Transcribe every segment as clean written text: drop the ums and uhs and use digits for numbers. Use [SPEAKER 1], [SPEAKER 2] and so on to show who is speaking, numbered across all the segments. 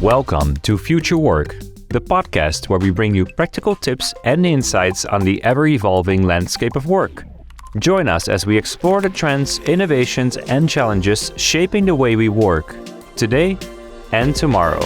[SPEAKER 1] Welcome to Future Work, the podcast where we bring you practical tips and insights on the ever-evolving landscape of work. Join us as we explore the trends, innovations, and challenges shaping the way we work, today and tomorrow.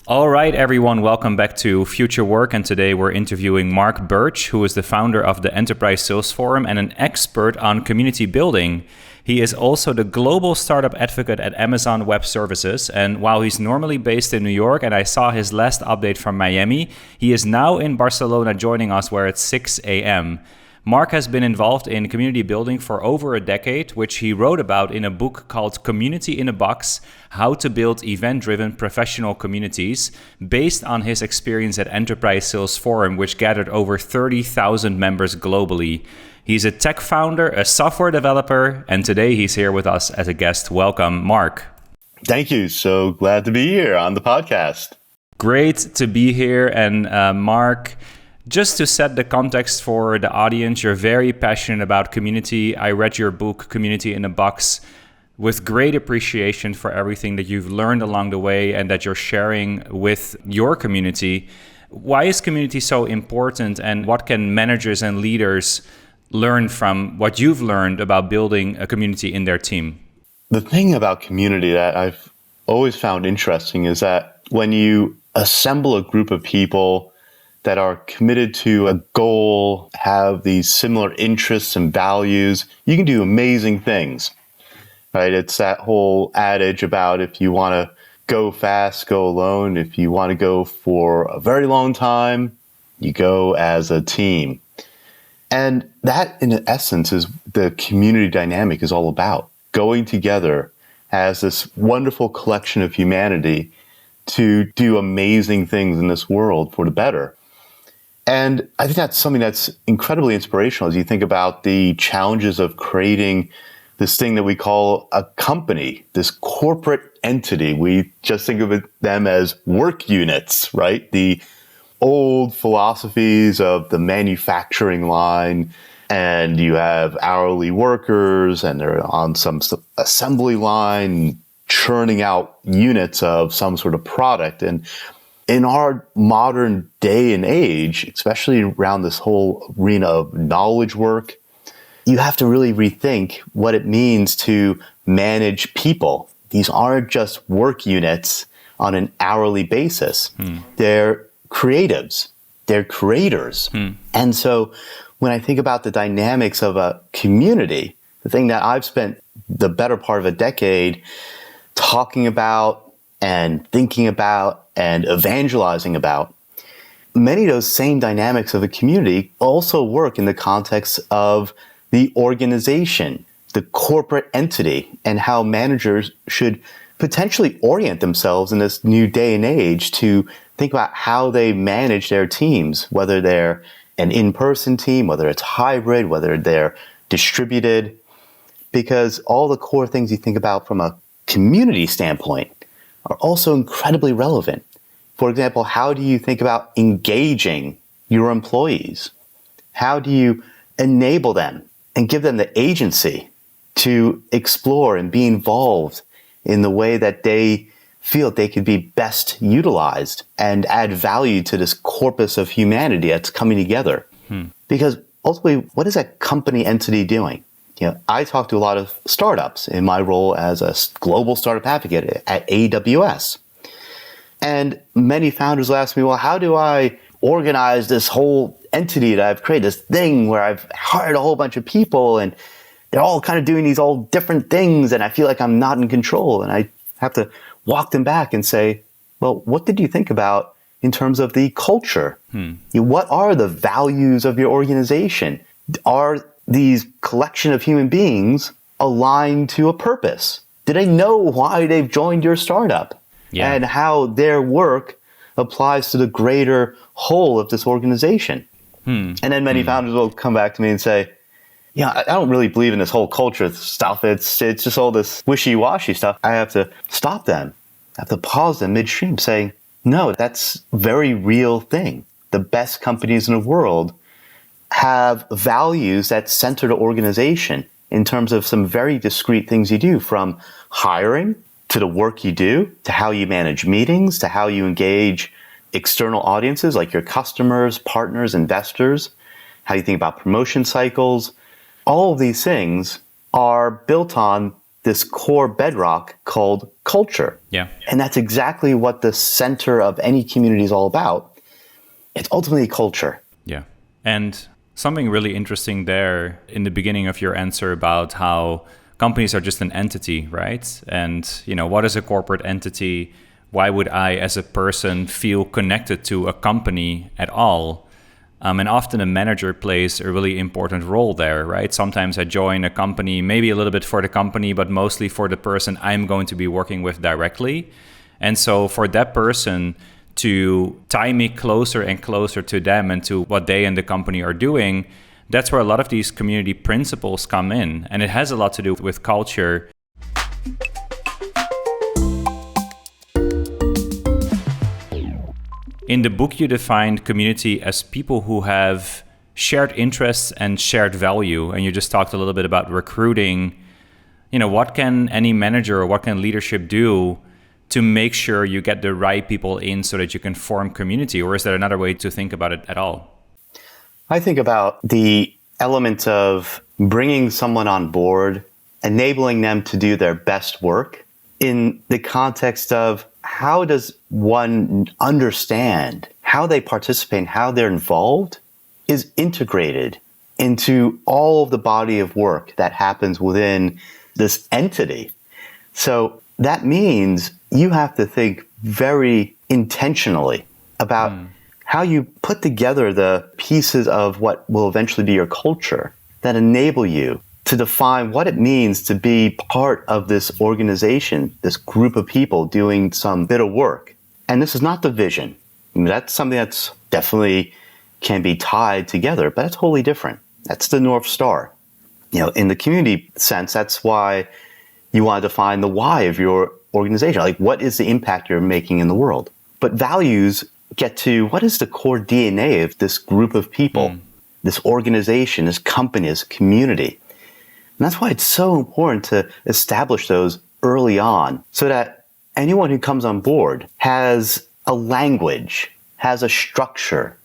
[SPEAKER 1] All right, everyone, welcome back to Future Work, and today we're interviewing Mark Birch, who is the founder of the Enterprise Sales Forum and an expert on community building. He is also the global startup advocate at Amazon Web Services, and while he's normally based in New York, and I saw his last update from Miami, he is now in Barcelona joining us where it's 6 a.m. Mark has been involved in community building for over a decade, which he wrote about in a book called Community in a Box: How to Build Event-Driven Professional Communities, based on his experience at Enterprise Sales Forum, which gathered over 30,000 members globally. He's a tech founder, a software developer, and today he's here with us as a guest. Welcome, Mark.
[SPEAKER 2] Thank you. So glad to be here on the podcast.
[SPEAKER 1] Great to be here. And Mark, just to set the context for the audience, you're very passionate about community. I read your book, Community in a Box, with great appreciation for everything that you've learned along the way and that you're sharing with your community. Why is community so important, and what can managers and leaders learn from what you've learned about building a community in their team?
[SPEAKER 2] The thing about community that I've always found interesting is that when you assemble a group of people that are committed to a goal, have these similar interests and values, you can do amazing things, right? It's that whole adage about if you want to go fast, go alone. If you want to go for a very long time, you go as a team. And that, in essence, is the community dynamic is all about. Going together as this wonderful collection of humanity to do amazing things in this world for the better. And I think that's something that's incredibly inspirational as you think about the challenges of creating this thing that we call a company, this corporate entity. We just think of them as work units, right? The old philosophies of the manufacturing line, and you have hourly workers and they're on some assembly line churning out units of some sort of product. And in our modern day and age, especially around this whole arena of knowledge work, you have to really rethink what it means to manage people. These aren't just work units on an hourly basis. They're creatives. They're creators. And so when I think about the dynamics of a community, the thing that I've spent the better part of a decade talking about and thinking about and evangelizing about, many of those same dynamics of a community also work in the context of the organization, the corporate entity, and how managers should potentially orient themselves in this new day and age to think about how they manage their teams, whether they're an in-person team, whether it's hybrid, whether they're distributed, because all the core things you think about from a community standpoint are also incredibly relevant. For example, how do you think about engaging your employees? How do you enable them and give them the agency to explore and be involved in the way that they feel they could be best utilized and add value to this corpus of humanity that's coming together? Because ultimately, what is that company entity doing? You know, I talk to a lot of startups in my role as a global startup advocate at AWS. And many founders will ask me, well, how do I organize this whole entity that I've created, this thing where I've hired a whole bunch of people and they're all kind of doing these all different things and I feel like I'm not in control. And I have to walk them back and say, well, what did you think about in terms of the culture? What are the values of your organization? Are these collection of human beings aligned to a purpose? Do they know why they've joined your startup? And how their work applies to the greater whole of this organization? And then many founders will come back to me and say, yeah, I don't really believe in this whole culture stuff. It's just all this wishy-washy stuff. I have to stop them. I have to pause them midstream saying, no, that's a very real thing. The best companies in the world have values that center the organization in terms of some very discrete things you do, from hiring to the work you do, to how you manage meetings, to how you engage external audiences like your customers, partners, investors, how you think about promotion cycles. All of these things are built on this core bedrock called culture.
[SPEAKER 1] Yeah.
[SPEAKER 2] And that's exactly what the center of any community is all about. It's ultimately culture.
[SPEAKER 1] Yeah. And something really interesting there in the beginning of your answer about how companies are just an entity, right? And, what is a corporate entity? Why would I, as a person, feel connected to a company at all? And often a manager plays a really important role there, right? Sometimes I join a company, maybe a little bit for the company, but mostly for the person I'm going to be working with directly. And so for that person to tie me closer and closer to them and to what they and the company are doing, that's where a lot of these community principles come in. And it has a lot to do with culture. In the book, you defined community as people who have shared interests and shared value. And you just talked a little bit about recruiting. What can any manager or what can leadership do to make sure you get the right people in so that you can form community? Or is there another way to think about it at all?
[SPEAKER 2] I think about the element of bringing someone on board, enabling them to do their best work in the context of how does one understand how they participate and how they're involved is integrated into all of the body of work that happens within this entity. So that means you have to think very intentionally about how you put together the pieces of what will eventually be your culture that enable you to define what it means to be part of this organization, this group of people doing some bit of work. And this is not the vision. That's something that's definitely can be tied together, but it's wholly different. That's the North Star. In the community sense, that's why you want to define the why of your organization. Like, what is the impact you're making in the world? But values get to what is the core DNA of this group of people, this organization, this company, this community. And that's why it's so important to establish those early on so that anyone who comes on board has a language, has a structure,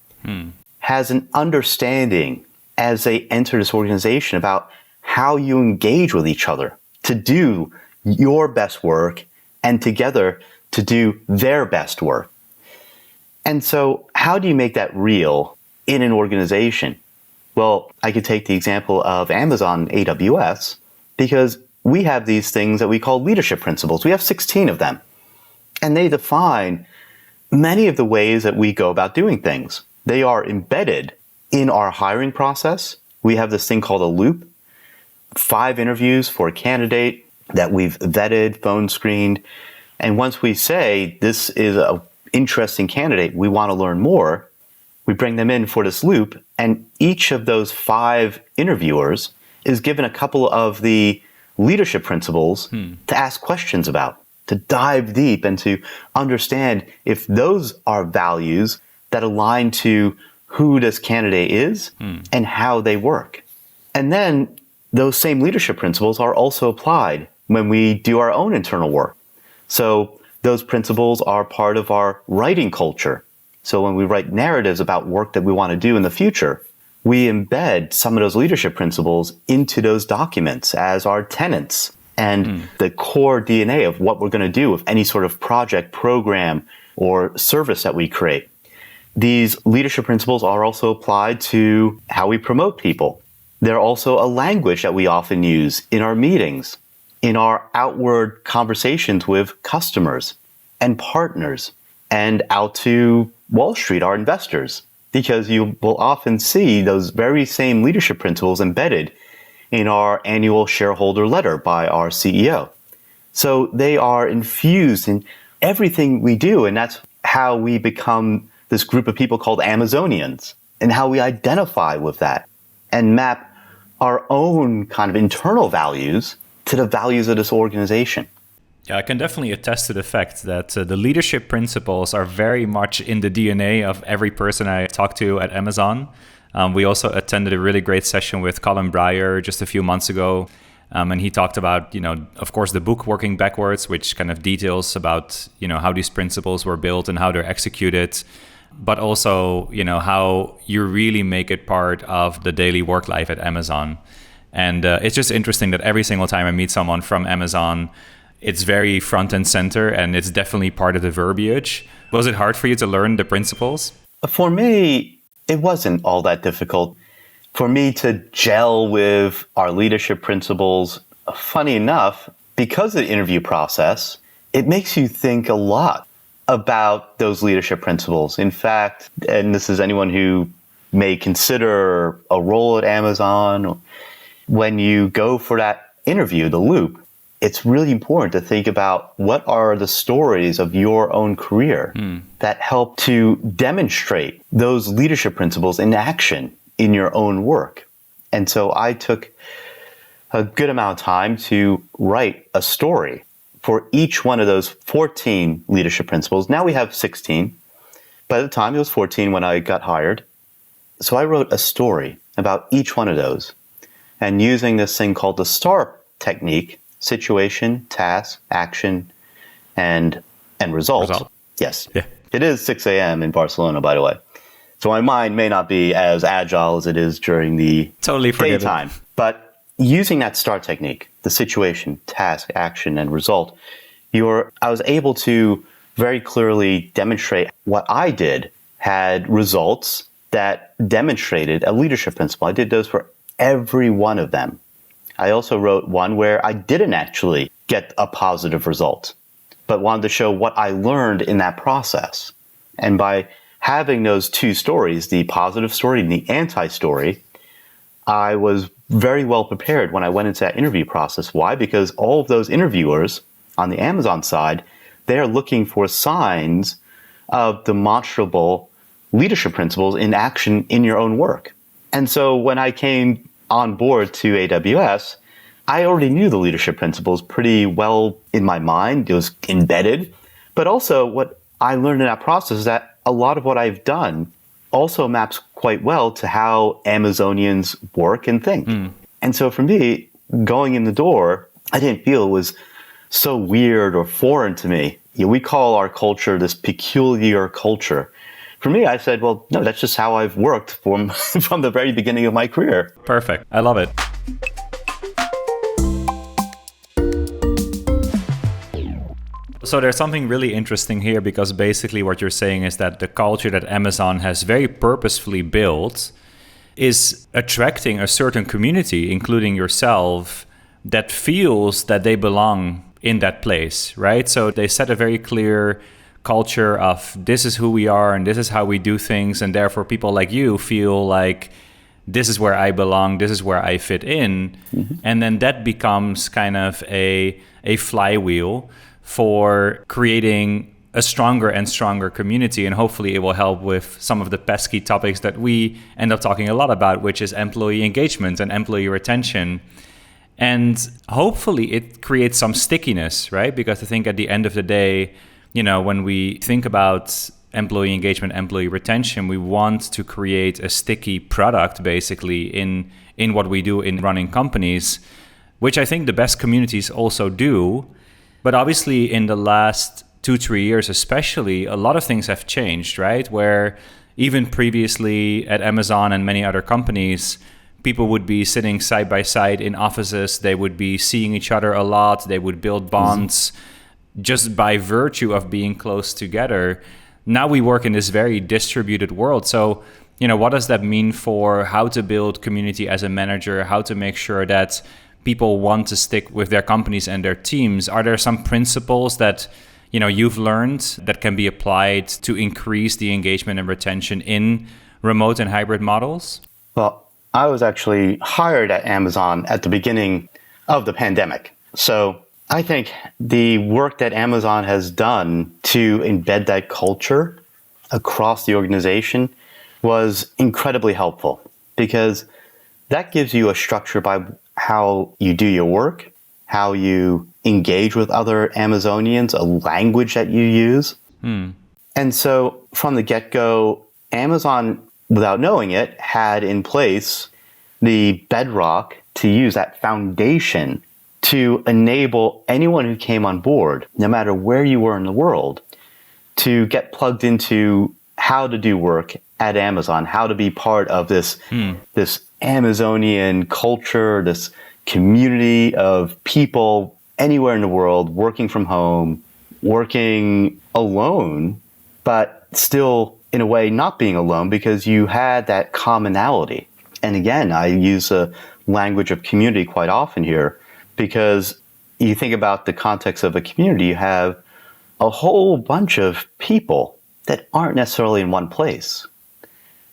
[SPEAKER 2] has an understanding as they enter this organization about how you engage with each other to do your best work and together to do their best work. And so how do you make that real in an organization? Well, I could take the example of Amazon AWS because we have these things that we call leadership principles. We have 16 of them, and they define many of the ways that we go about doing things. They are embedded in our hiring process. We have this thing called a loop, 5 interviews for a candidate that we've vetted, phone screened. And once we say this is an interesting candidate, we want to learn more, we bring them in for this loop, and each of those 5 interviewers is given a couple of the leadership principles to ask questions about, to dive deep and to understand if those are values that align to who this candidate is and how they work. And then those same leadership principles are also applied when we do our own internal work. So those principles are part of our writing culture. So when we write narratives about work that we want to do in the future, we embed some of those leadership principles into those documents as our tenets and the core DNA of what we're going to do with any sort of project, program, or service that we create. These leadership principles are also applied to how we promote people. They're also a language that we often use in our meetings, in our outward conversations with customers and partners, and out to Wall Street, our investors, because you will often see those very same leadership principles embedded in our annual shareholder letter by our CEO. So they are infused in everything we do, and that's how we become this group of people called Amazonians, and how we identify with that and map our own kind of internal values to the values of this organization.
[SPEAKER 1] Yeah, I can definitely attest to the fact that the leadership principles are very much in the DNA of every person I talk to at Amazon. We also attended a really great session with Colin Breyer just a few months ago. And he talked about, of course, the book Working Backwards, which kind of details about, how these principles were built and how they're executed, but also, how you really make it part of the daily work life at Amazon. And it's just interesting that every single time I meet someone from Amazon, it's very front and center, and it's definitely part of the verbiage. Was it hard for you to learn the principles?
[SPEAKER 2] For me, it wasn't all that difficult. For me to gel with our leadership principles, funny enough, because of the interview process, it makes you think a lot about those leadership principles. In fact, and this is anyone who may consider a role at Amazon, when you go for that interview, the loop, it's really important to think about what are the stories of your own career that help to demonstrate those leadership principles in action in your own work. And so I took a good amount of time to write a story for each one of those 14 leadership principles. Now we have 16. By the time it was 14 when I got hired. So I wrote a story about each one of those. And using this thing called the STAR technique, situation, task, action, and result. Yes. Yeah. It is 6 a.m. in Barcelona, by the way. So my mind may not be as agile as it is during the daytime. But using that STAR technique, the situation, task, action, and result, I was able to very clearly demonstrate what I did had results that demonstrated a leadership principle. I did those for every one of them. I also wrote one where I didn't actually get a positive result, but wanted to show what I learned in that process. And by having those two stories, the positive story and the anti-story, I was very well prepared when I went into that interview process. Why? Because all of those interviewers on the Amazon side, they are looking for signs of demonstrable leadership principles in action in your own work. And so when I came on board to AWS, I already knew the leadership principles pretty well in my mind. It was embedded. But also what I learned in that process is that a lot of what I've done also maps quite well to how Amazonians work and think. And so for me, going in the door, I didn't feel it was so weird or foreign to me. We call our culture this peculiar culture. For me, I said, well, no, that's just how I've worked from the very beginning of my career.
[SPEAKER 1] Perfect. I love it. So there's something really interesting here, because basically what you're saying is that the culture that Amazon has very purposefully built is attracting a certain community, including yourself, that feels that they belong in that place, right? So they set a very clear culture of this is who we are and this is how we do things, and therefore people like you feel like this is where I belong, this is where I fit in. And then that becomes kind of a flywheel for creating a stronger and stronger community, and hopefully it will help with some of the pesky topics that we end up talking a lot about, which is employee engagement and employee retention. And hopefully it creates some stickiness, right? Because I think at the end of the day, when we think about employee engagement, employee retention, we want to create a sticky product basically in what we do in running companies, which I think the best communities also do. But obviously in the last 2-3 years especially, a lot of things have changed, right? Where even previously at Amazon and many other companies, people would be sitting side by side in offices, they would be seeing each other a lot, they would build bonds just by virtue of being close together. Now we work in this very distributed world. So, what does that mean for how to build community as a manager, how to make sure that people want to stick with their companies and their teams? Are there some principles that you've learned that can be applied to increase the engagement and retention in remote and hybrid models?
[SPEAKER 2] Well, I was actually hired at Amazon at the beginning of the pandemic. So I think the work that Amazon has done to embed that culture across the organization was incredibly helpful, because that gives you a structure by how you do your work, how you engage with other Amazonians, a language that you use. And so from the get-go, Amazon without knowing it, had in place the bedrock to use, that foundation to enable anyone who came on board, no matter where you were in the world, to get plugged into how to do work at Amazon, how to be part of this Amazonian culture, this community of people anywhere in the world, working from home, working alone, but still in a way not being alone because you had that commonality. And again, I use a language of community quite often here because you think about the context of a community, you have a whole bunch of people that aren't necessarily in one place,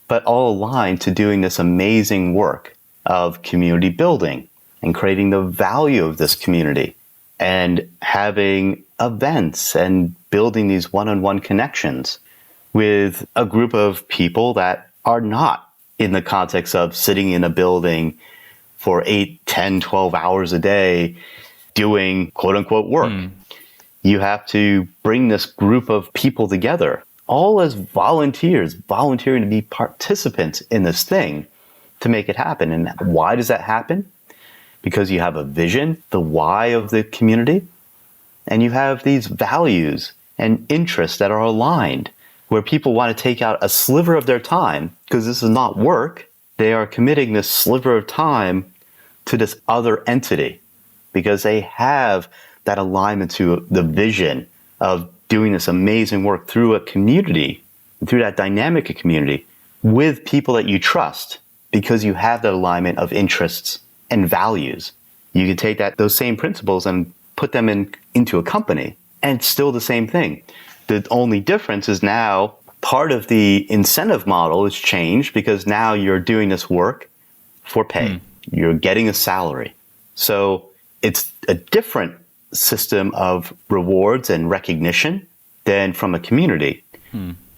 [SPEAKER 2] but all aligned to doing this amazing work of community building and creating the value of this community and having events and building these one-on-one connections with a group of people that are not in the context of sitting in a building for 8, 10, 12 hours a day doing quote-unquote work. You have to bring this group of people together, all as volunteers, volunteering to be participants in this thing to make it happen. And why does that happen? Because you have a vision, the why of the community, and you have these values and interests that are aligned, where people want to take out a sliver of their time, because this is not work. They are committing this sliver of time to this other entity because they have that alignment to the vision of doing this amazing work through a community, through that dynamic community with people that you trust, because you have that alignment of interests and values. You can take those same principles and put them into a company, and it's still the same thing. The only difference is now part of the incentive model is changed because now you're doing this work for pay. You're getting a salary. So it's a different system of rewards and recognition than from a community.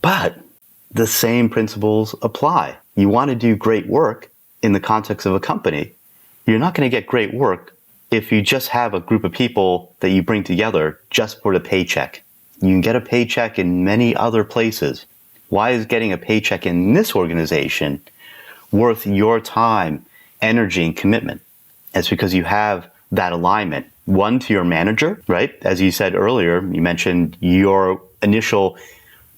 [SPEAKER 2] But the same principles apply. You want to do great work in the context of a company. You're not going to get great work if you just have a group of people that you bring together just for the paycheck. You can get a paycheck in many other places. Why is getting a paycheck in this organization worth your time, energy, and commitment? It's because you have that alignment. One, to your manager, right? As you said earlier, you mentioned your initial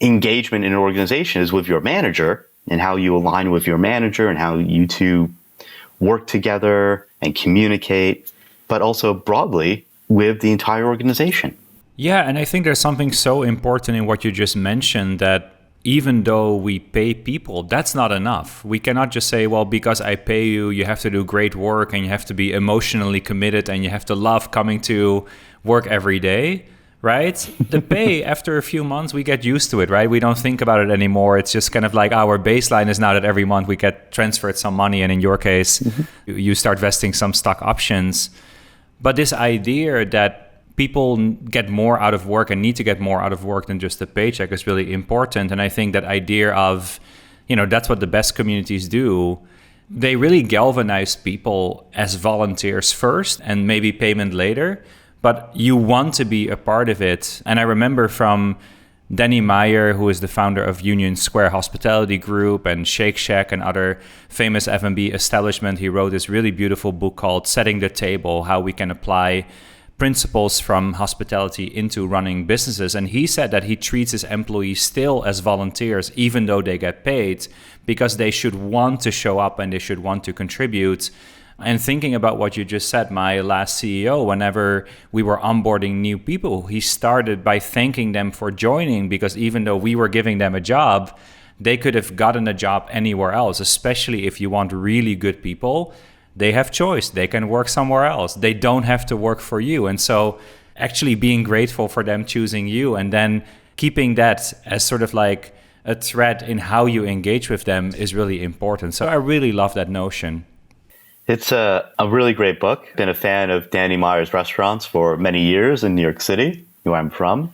[SPEAKER 2] engagement in an organization is with your manager and how you align with your manager and how you two work together and communicate, but also broadly with the entire organization.
[SPEAKER 1] Yeah, and I think there's something so important in what you just mentioned that even though we pay people, that's not enough. We cannot just say, well, because I pay you, you have to do great work and you have to be emotionally committed and you have to love coming to work every day, right? The pay, after a few months, we get used to it, right? We don't think about it anymore. It's just kind of like our baseline is now that every month we get transferred some money. And in your case, you start vesting some stock options. But this idea that people get more out of work and need to get more out of work than just a paycheck is really important. And I think that idea of, that's what the best communities do. They really galvanize people as volunteers first and maybe payment later, but you want to be a part of it. And I remember from Danny Meyer, who is the founder of Union Square Hospitality Group and Shake Shack and other famous F&B establishment, he wrote this really beautiful book called Setting the Table, how we can apply principles from hospitality into running businesses. And he said that he treats his employees still as volunteers, even though they get paid, because they should want to show up and they should want to contribute. And thinking about what you just said, my last CEO, whenever we were onboarding new people, he started by thanking them for joining, because even though we were giving them a job, they could have gotten a job anywhere else, especially if you want really good people. They have choice. They can work somewhere else. They don't have to work for you. And so actually being grateful for them choosing you and then keeping that as sort of like a thread in how you engage with them is really important. So I really love that notion.
[SPEAKER 2] It's a really great book. Been a fan of Danny Meyer's restaurants for many years in New York City, where I'm from.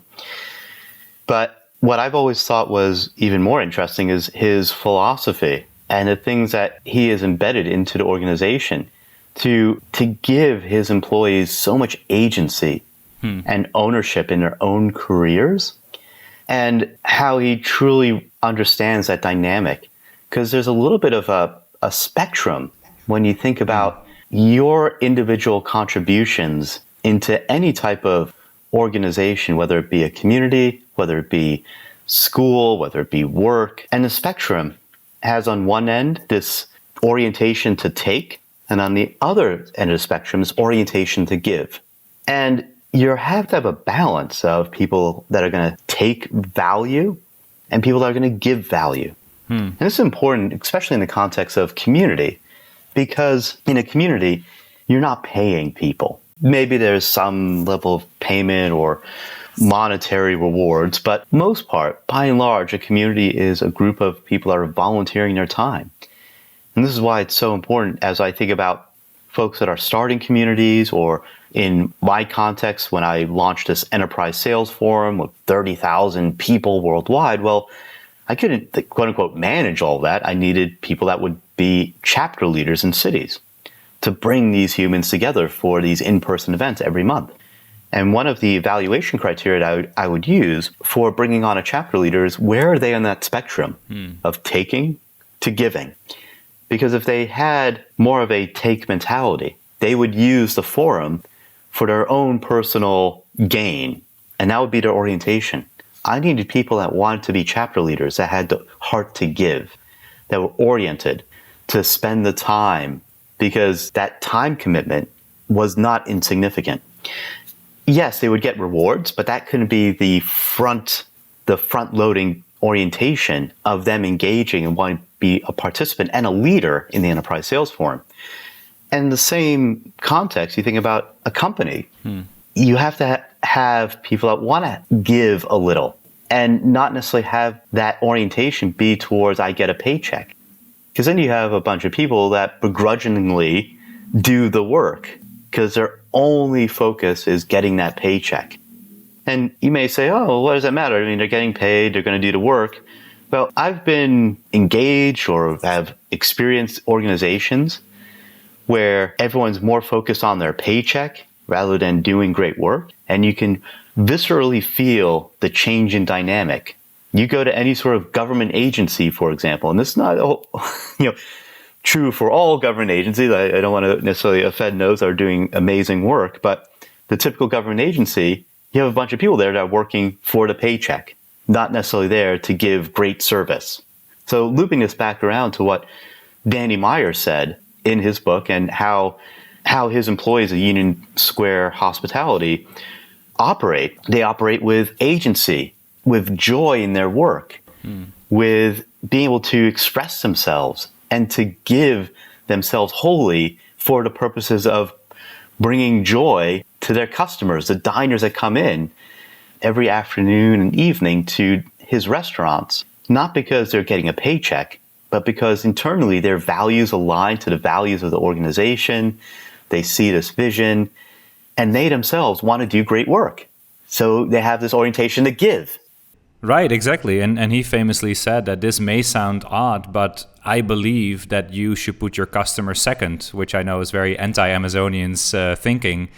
[SPEAKER 2] But what I've always thought was even more interesting is his philosophy and the things that he has embedded into the organization to give his employees so much agency and ownership in their own careers, and how he truly understands that dynamic because there's a little bit of a spectrum when you think about your individual contributions into any type of organization, whether it be a community, whether it be school, whether it be work. And the spectrum has on one end this orientation to take, and on the other end of the spectrum is orientation to give. And you have to have a balance of people that are going to take value and people that are going to give value. And it's important, especially in the context of community, because in a community, you're not paying people. Maybe there's some level of payment or monetary rewards, but most part, by and large, a community is a group of people that are volunteering their time. And this is why it's so important as I think about folks that are starting communities, or in my context, when I launched this enterprise sales forum with 30,000 people worldwide, well, I couldn't, quote unquote, manage all that. I needed people that would be chapter leaders in cities to bring these humans together for these in-person events every month. And one of the evaluation criteria that I would use for bringing on a chapter leader is, where are they on that spectrum of taking to giving? Because if they had more of a take mentality, they would use the forum for their own personal gain, and that would be their orientation. I needed people that wanted to be chapter leaders, that had the heart to give, that were oriented to spend the time, because that time commitment was not insignificant. Yes, they would get rewards, but that couldn't be the front-loading orientation of them engaging and wanting to be a participant and a leader in the enterprise sales forum. And the same context, you think about a company. You have to have people that want to give a little and not necessarily have that orientation be towards, I get a paycheck. Because then you have a bunch of people that begrudgingly do the work because their only focus is getting that paycheck. And you may say, oh, well, what does that matter? I mean, they're getting paid, they're going to do the work. Well, I've been engaged or have experienced organizations where everyone's more focused on their paycheck rather than doing great work. And you can viscerally feel the change in dynamic. You go to any sort of government agency, for example, and this is not true for all government agencies. I don't want to necessarily offend those that are doing amazing work, but the typical government agency, you have a bunch of people there that are working for the paycheck, not necessarily there to give great service. So looping this back around to what Danny Meyer said in his book, and how his employees at Union Square Hospitality operate. They operate with agency, with joy in their work, with being able to express themselves and to give themselves wholly for the purposes of bringing joy to their customers, the diners that come in every afternoon and evening to his restaurants, not because they're getting a paycheck, but because internally their values align to the values of the organization. They see this vision, and they themselves want to do great work. So they have this orientation to give.
[SPEAKER 1] Right, exactly. And he famously said that this may sound odd, but I believe that you should put your customer second, which I know is very anti-Amazonians thinking.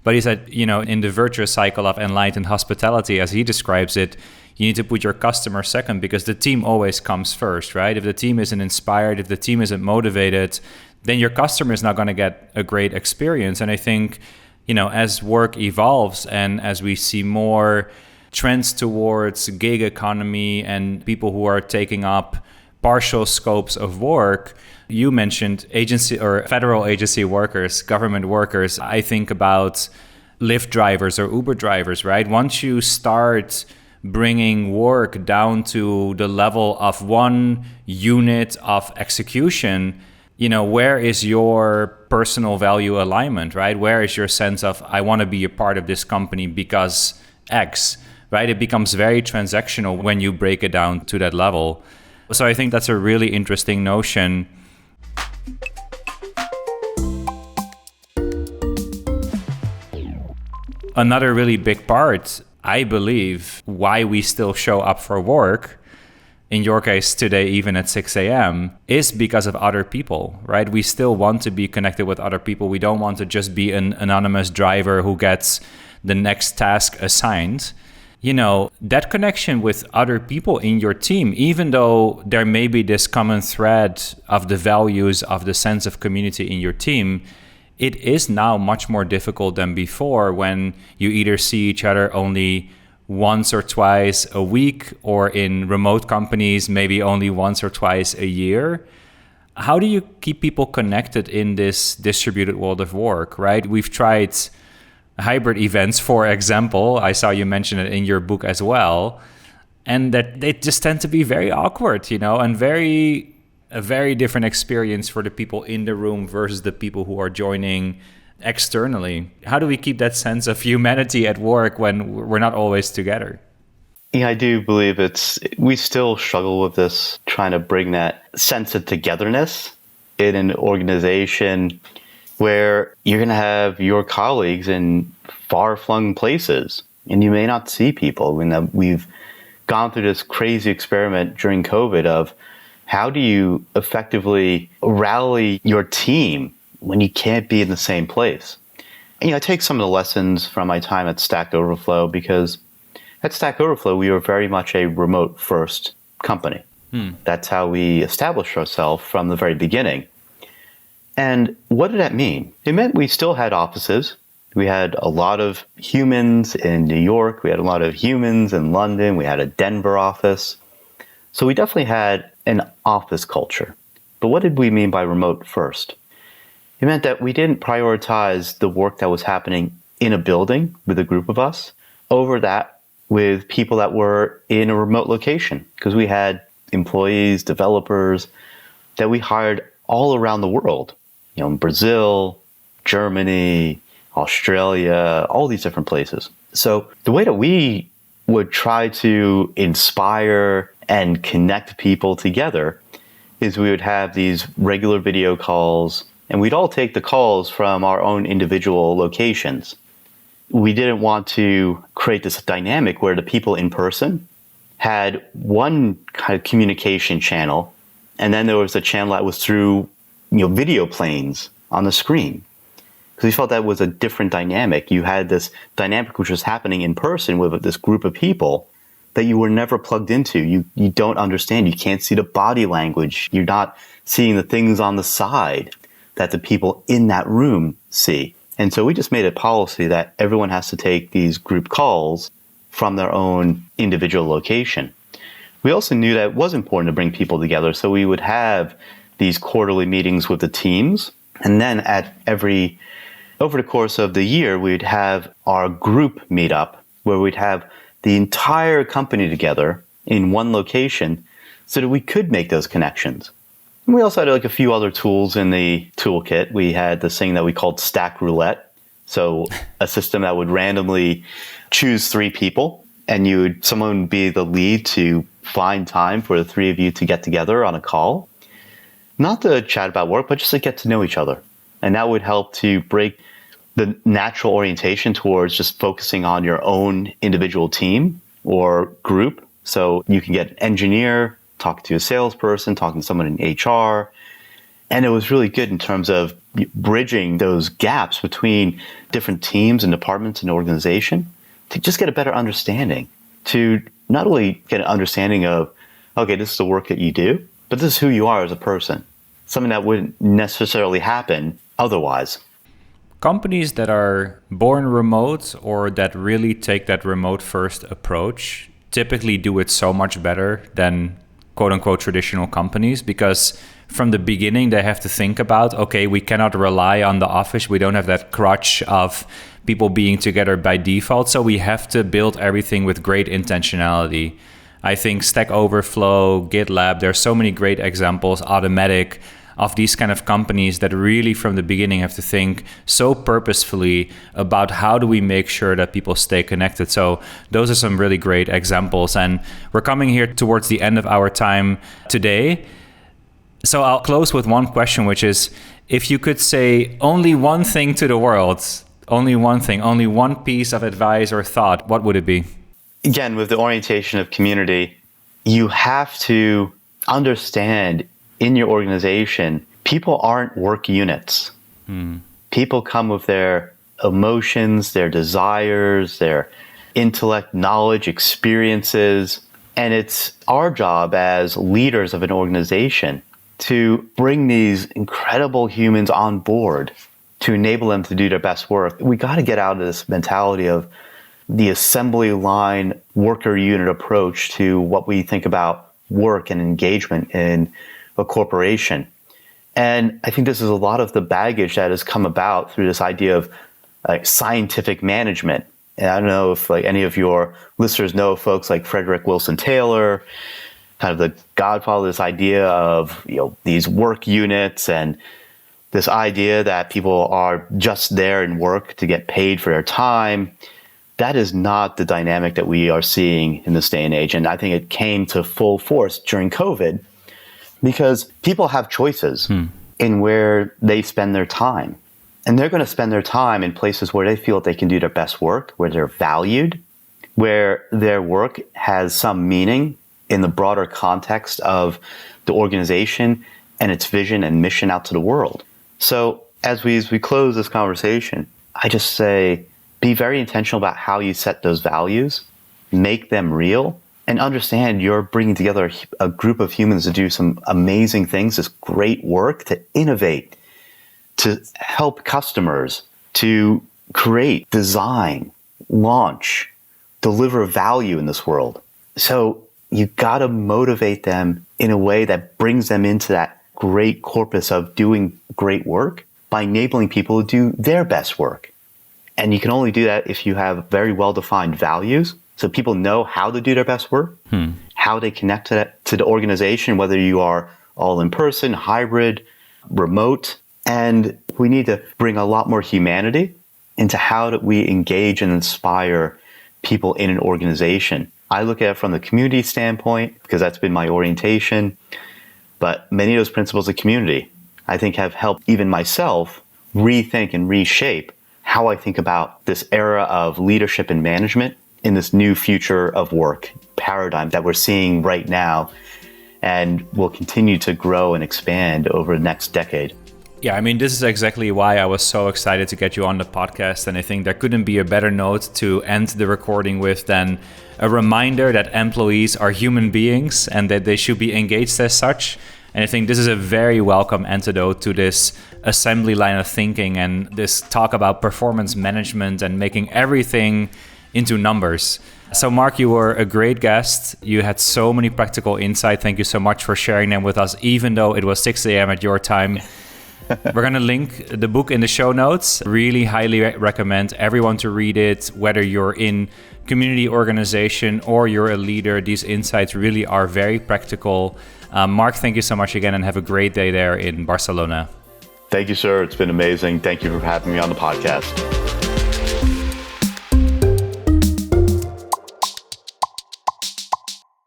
[SPEAKER 1] But he said, in the virtuous cycle of enlightened hospitality, as he describes it, you need to put your customer second, because the team always comes first, right? If the team isn't inspired, if the team isn't motivated, then your customer is not going to get a great experience. And I think, as work evolves and as we see more trends towards gig economy and people who are taking up partial scopes of work, you mentioned agency or federal agency workers, government workers. I think about Lyft drivers or Uber drivers, right? Once you start bringing work down to the level of one unit of execution, where is your personal value alignment, right? Where is your sense of, I want to be a part of this company because X, right? It becomes very transactional when you break it down to that level. So I think that's a really interesting notion. Another really big part, I believe, why we still show up for work, in your case today, even at 6 a.m., is because of other people, right? We still want to be connected with other people. We don't want to just be an anonymous driver who gets the next task assigned. that connection with other people in your team, even though there may be this common thread of the values of the sense of community in your team, it is now much more difficult than before when you either see each other only once or twice a week, or in remote companies, maybe only once or twice a year. How do you keep people connected in this distributed world of work, right? We've tried hybrid events, for example. I saw you mention it in your book as well. And that they just tend to be very awkward, and a very different experience for the people in the room versus the people who are joining externally. How do we keep that sense of humanity at work when we're not always together?
[SPEAKER 2] Yeah, I do believe we still struggle with this, trying to bring that sense of togetherness in an organization where you're going to have your colleagues in far-flung places and you may not see people. We've gone through this crazy experiment during COVID of how do you effectively rally your team when you can't be in the same place? And, I take some of the lessons from my time at Stack Overflow, because at Stack Overflow, we were very much a remote-first company. That's how we established ourselves from the very beginning. And what did that mean? It meant we still had offices. We had a lot of humans in New York. We had a lot of humans in London. We had a Denver office. So we definitely had an office culture. But what did we mean by remote first? It meant that we didn't prioritize the work that was happening in a building with a group of us over that with people that were in a remote location, because we had employees, developers that we hired all around the world, in Brazil, Germany, Australia, all these different places. So the way that we would try to inspire and connect people together is we would have these regular video calls, and we'd all take the calls from our own individual locations. We didn't want to create this dynamic where the people in person had one kind of communication channel, and then there was a channel that was through video planes on the screen. Because we felt that was a different dynamic. You had this dynamic which was happening in person with this group of people that you were never plugged into. You don't understand. You can't see the body language. You're not seeing the things on the side that the people in that room see. And so we just made a policy that everyone has to take these group calls from their own individual location. We also knew that it was important to bring people together, so we would have these quarterly meetings with the teams. And then over the course of the year, we'd have our group meetup where we'd have the entire company together in one location so that we could make those connections. And we also had a few other tools in the toolkit. We had this thing that we called Stack Roulette. So a system that would randomly choose 3 people, and someone would be the lead to find time for the 3 of you to get together on a call. Not to chat about work, but just to get to know each other. And that would help to break the natural orientation towards just focusing on your own individual team or group. So you can get an engineer, talk to a salesperson, talking to someone in HR. And it was really good in terms of bridging those gaps between different teams and departments in the organization to just get a better understanding, to not only get an understanding of, okay, this is the work that you do, but this is who you are as a person, something that wouldn't necessarily happen otherwise.
[SPEAKER 1] Companies that are born remote or that really take that remote first approach typically do it so much better than quote unquote traditional companies, because from the beginning they have to think about, okay, we cannot rely on the office. We don't have that crutch of people being together by default. So we have to build everything with great intentionality. I think Stack Overflow, GitLab, there's so many great examples, Automatic, of these kind of companies that really from the beginning have to think so purposefully about how do we make sure that people stay connected. So those are some really great examples. And we're coming here towards the end of our time today. So I'll close with one question, which is, if you could say only one thing to the world, only one thing, only one piece of advice or thought, what would it be?
[SPEAKER 2] Again, with the orientation of community, you have to understand in your organization, people aren't work units. People come with their emotions, their desires, their intellect, knowledge, experiences. And it's our job as leaders of an organization to bring these incredible humans on board to enable them to do their best work. We got to get out of this mentality of the assembly line worker unit approach to what we think about work and engagement in a corporation. And I think this is a lot of the baggage that has come about through this idea of scientific management. And I don't know if any of your listeners know folks like Frederick Wilson Taylor, kind of the godfather of this idea of these work units and this idea that people are just there in work to get paid for their time. That is not the dynamic that we are seeing in this day and age. And I think it came to full force during COVID because people have choices in where they spend their time. And they're going to spend their time in places where they feel they can do their best work, where they're valued, where their work has some meaning in the broader context of the organization and its vision and mission out to the world. So as we close this conversation, I just say, be very intentional about how you set those values, make them real, and understand you're bringing together a group of humans to do some amazing things, this great work, to innovate, to help customers, to create, design, launch, deliver value in this world. So you got to motivate them in a way that brings them into that great corpus of doing great work by enabling people to do their best work. And you can only do that if you have very well-defined values, so people know how to do their best work, how they connect to the organization, whether you are all in person, hybrid, remote. And we need to bring a lot more humanity into how do we engage and inspire people in an organization. I look at it from the community standpoint because that's been my orientation. But many of those principles of community, I think, have helped even myself rethink and reshape how I think about this era of leadership and management in this new future of work paradigm that we're seeing right now and will continue to grow and expand over the next decade.
[SPEAKER 1] Yeah, I mean, this is exactly why I was so excited to get you on the podcast. And I think there couldn't be a better note to end the recording with than a reminder that employees are human beings and that they should be engaged as such. And I think this is a very welcome antidote to this assembly line of thinking and this talk about performance management and making everything into numbers. So Mark, you were a great guest. You had so many practical insight. Thank you so much for sharing them with us, even though it was 6 a.m. at your time. We're going to link the book in the show notes. Really highly recommend everyone to read it, whether you're in community organization or you're a leader. These insights really are very practical. Mark, thank you so much again and have a great day there in Barcelona.
[SPEAKER 2] Thank you, sir. It's been amazing. Thank you for having me on the podcast.